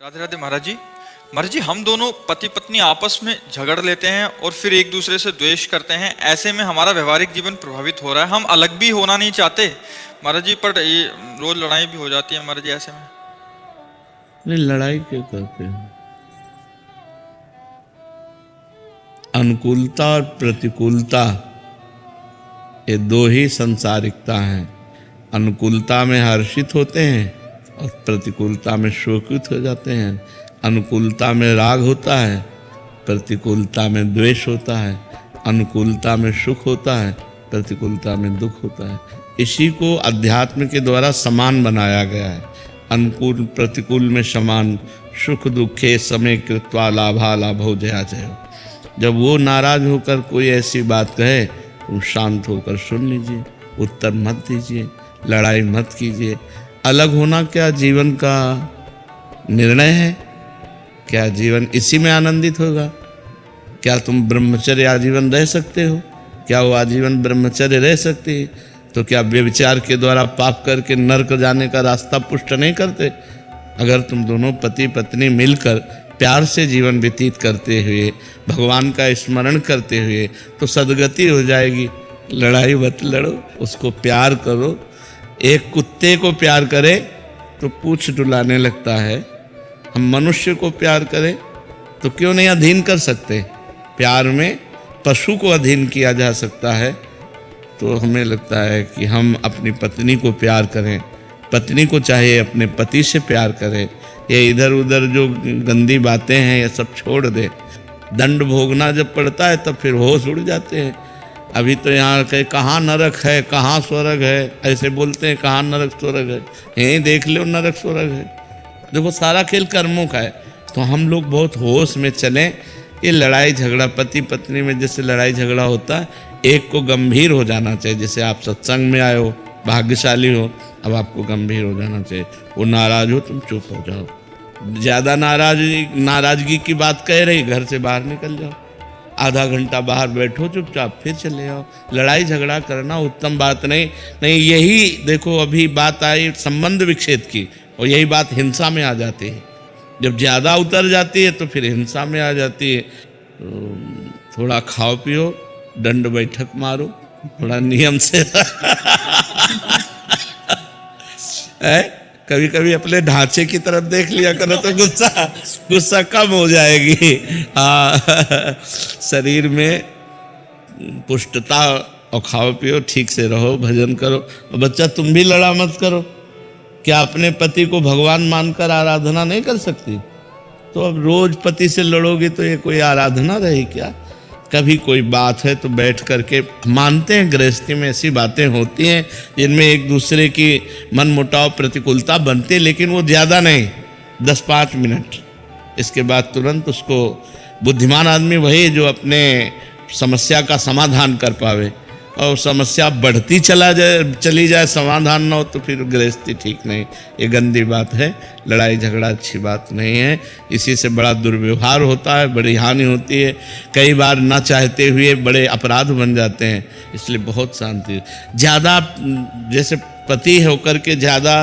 राधे राधे महाराज जी। महाराज जी, हम दोनों पति पत्नी आपस में झगड़ लेते हैं और फिर एक दूसरे से द्वेष करते हैं। ऐसे में हमारा व्यवहारिक जीवन प्रभावित हो रहा है। हम अलग भी होना नहीं चाहते महाराज जी, पर ये रोज लड़ाई भी हो जाती है महाराज जी ऐसे में। नहीं, लड़ाई क्यों करते हैं? अनुकूलता और प्रतिकूलता ये दो ही संसारिकता हैं। अनुकूलता में हर्षित होते हैं और प्रतिकूलता में शोकित हो जाते हैं। अनुकूलता में राग होता है, प्रतिकूलता में द्वेष होता है। अनुकूलता में सुख होता है, प्रतिकूलता में दुख होता है। इसी को अध्यात्म के द्वारा समान बनाया गया है। अनुकूल प्रतिकूल में समान, सुख दुखे समय कृत्वा लाभा लाभो जया जयो। जब वो नाराज होकर कोई ऐसी बात कहे तो शांत होकर सुन लीजिए, उत्तर मत दीजिए, लड़ाई मत कीजिए। अलग होना क्या जीवन का निर्णय है? क्या जीवन इसी में आनंदित होगा? क्या तुम ब्रह्मचर्य आजीवन रह सकते हो? क्या वो आजीवन ब्रह्मचर्य रह सकती है? तो क्या व्यभिचार के द्वारा पाप करके नरक जाने का रास्ता पुष्ट नहीं करते? अगर तुम दोनों पति पत्नी मिलकर प्यार से जीवन व्यतीत करते हुए, भगवान का स्मरण करते हुए, तो सद्गति हो जाएगी। लड़ाई मत लड़ो, उसको प्यार करो। एक कुत्ते को प्यार करे तो पूंछ डुलाने लगता है। हम मनुष्य को प्यार करें तो क्यों नहीं अधीन कर सकते? प्यार में पशु को अधीन किया जा सकता है। तो हमें लगता है कि हम अपनी पत्नी को प्यार करें, पत्नी को चाहे अपने पति से प्यार करें। ये इधर उधर जो गंदी बातें हैं ये सब छोड़ दे। दंड भोगना जब पड़ता है तब फिर होश उड़ जाते हैं। अभी तो यहाँ कहे कहाँ नरक है, कहाँ स्वर्ग है, ऐसे बोलते हैं कहाँ नरक स्वर्ग है। यहीं देख लो नरक स्वर्ग है। देखो सारा खेल कर्मों का है। तो हम लोग बहुत होश में चलें। ये लड़ाई झगड़ा पति पत्नी में जैसे लड़ाई झगड़ा होता है, एक को गंभीर हो जाना चाहिए। जैसे आप सत्संग में आए हो, भाग्यशाली हो, अब आपको गंभीर हो जाना चाहिए। वो नाराज हो, तुम चुप हो जाओ। ज़्यादा नाराजगी की बात कह रही, घर से बाहर निकल जाओ। आधा घंटा बाहर बैठो चुपचाप, फिर चले आओ। लड़ाई झगड़ा करना उत्तम बात नहीं। यही देखो अभी बात आई संबंध विच्छेद की, और यही बात हिंसा में आ जाती है। जब ज़्यादा उतर जाती है तो फिर हिंसा में आ जाती है। तो थोड़ा खाओ पियो, दंड बैठक मारो, थोड़ा नियम से है। कभी कभी अपने ढांचे की तरफ देख लिया करो तो गुस्सा कम हो जाएगी। हाँ, शरीर में पुष्टता, और खाओ पियो, ठीक से रहो, भजन करो। और बच्चा तुम भी लड़ा मत करो। क्या अपने पति को भगवान मानकर आराधना नहीं कर सकती? तो अब रोज पति से लड़ोगे तो ये कोई आराधना रही क्या? कभी कोई बात है तो बैठ करके मानते हैं। गृहस्थी में ऐसी बातें होती हैं जिनमें एक दूसरे की मन मुटाव प्रतिकूलता बनती है, लेकिन वो ज़्यादा नहीं, 10-5 मिनट। इसके बाद तुरंत उसको, बुद्धिमान आदमी वही जो अपने समस्या का समाधान कर पावे। और समस्या बढ़ती चली जाए, समाधान ना हो तो फिर गृहस्थी ठीक नहीं। ये गंदी बात है। लड़ाई झगड़ा अच्छी बात नहीं है। इसी से बड़ा दुर्व्यवहार होता है, बड़ी हानि होती है। कई बार ना चाहते हुए बड़े अपराध बन जाते हैं। इसलिए बहुत शांति। ज़्यादा जैसे पति होकर के ज़्यादा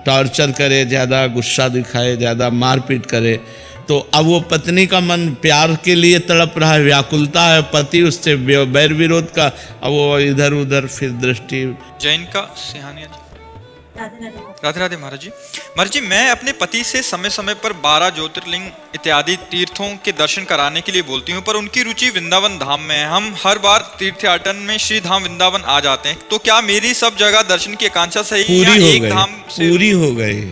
टॉर्चर करे, ज़्यादा गुस्सा दिखाए, ज़्यादा मारपीट करे, तो अब वो पत्नी का मन प्यार के लिए तड़प रहा है, व्याकुलता है, पति उससे बैर विरोध का, अब वो इधर उधर फिर दृष्टि। जैन का सिहानिया जी। राधे राधे महाराज जी। महाराज जी, मैं अपने पति से समय समय पर 12 ज्योतिर्लिंग इत्यादि तीर्थों के दर्शन कराने के लिए बोलती हूँ, पर उनकी रुचि वृंदावन धाम में है। हम हर बार तीर्थयाटन में श्री धाम वृंदावन आ जाते हैं। तो क्या मेरी सब जगह दर्शन की आकांक्षा सही या एक धाम से पूरी हो गई?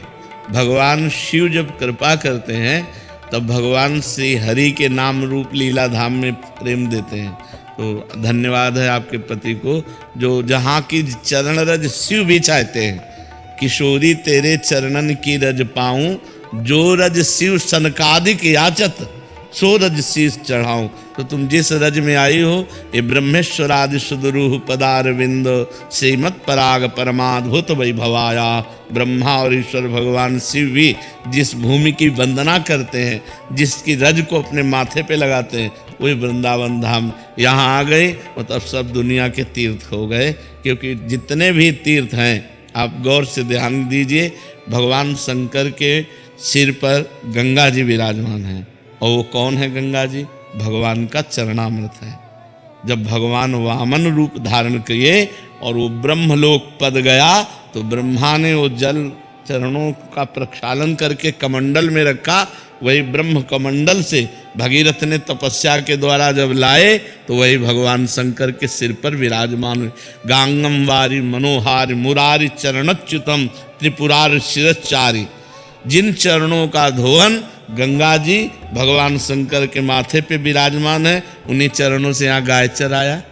भगवान शिव जब कृपा करते हैं तब भगवान श्री हरि के नाम रूप लीला धाम में प्रेम देते हैं। तो धन्यवाद है आपके पति को, जो जहाँ की चरण रज शिव भी चाहते हैं। किशोरी तेरे चरणन की रज पाऊं, जो रज शिव सनकादिक याचत, सो रज शीस चढ़ाऊं। तो तुम जिस रज में आई हो, ये ब्रह्मेश्वरादि सुदरूह पदार विंद श्रीमत पराग परमाद्भुत वैभवाया। ब्रह्मा और ईश्वर भगवान शिव भी जिस भूमि की वंदना करते हैं, जिसकी रज को अपने माथे पे लगाते हैं, वही वृंदावन धाम। यहाँ आ गए मतलब सब दुनिया के तीर्थ हो गए। क्योंकि जितने भी तीर्थ हैं, आप गौर से ध्यान दीजिए, भगवान शंकर के सिर पर गंगा जी विराजमान हैं। और वो कौन है गंगा जी? भगवान का चरणामृत है। जब भगवान वामन रूप धारण किए और वो ब्रह्मलोक पद गया तो ब्रह्मा ने वो जल चरणों का प्रक्षालन करके कमंडल में रखा। वही ब्रह्म कमंडल से भगीरथ ने तपस्या के द्वारा जब लाए तो वही भगवान शंकर के सिर पर विराजमान हुए। गांगम वारी मनोहारी मुरारी चरणच्युतम त्रिपुरार शिरचारी। जिन चरणों का धोवन गंगा जी भगवान शंकर के माथे पे विराजमान है, उन्हीं चरणों से यहाँ गाय चराया,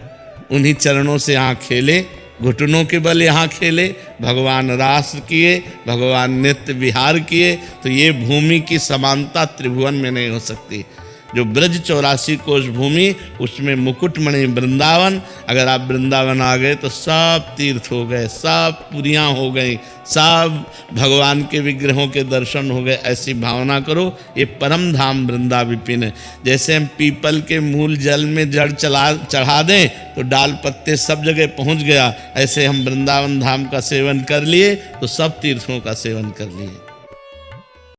उन्हीं चरणों से यहाँ खेले, घुटनों के बल यहाँ खेले, भगवान रास किए, भगवान नित्य विहार किए। तो ये भूमि की समानता त्रिभुवन में नहीं हो सकती। जो ब्रज 84 कोष भूमि, उसमें मुकुटमणि वृंदावन। अगर आप वृंदावन आ गए तो सब तीर्थ हो गए, सब पुरियाँ हो गई, सब भगवान के विग्रहों के दर्शन हो गए। ऐसी भावना करो। ये परम धाम वृंदा विपिन है। जैसे हम पीपल के मूल जल में जड़ चढ़ा दें तो डाल पत्ते सब जगह पहुंच गया, ऐसे हम वृंदावन धाम का सेवन कर लिए तो सब तीर्थों का सेवन कर लिए।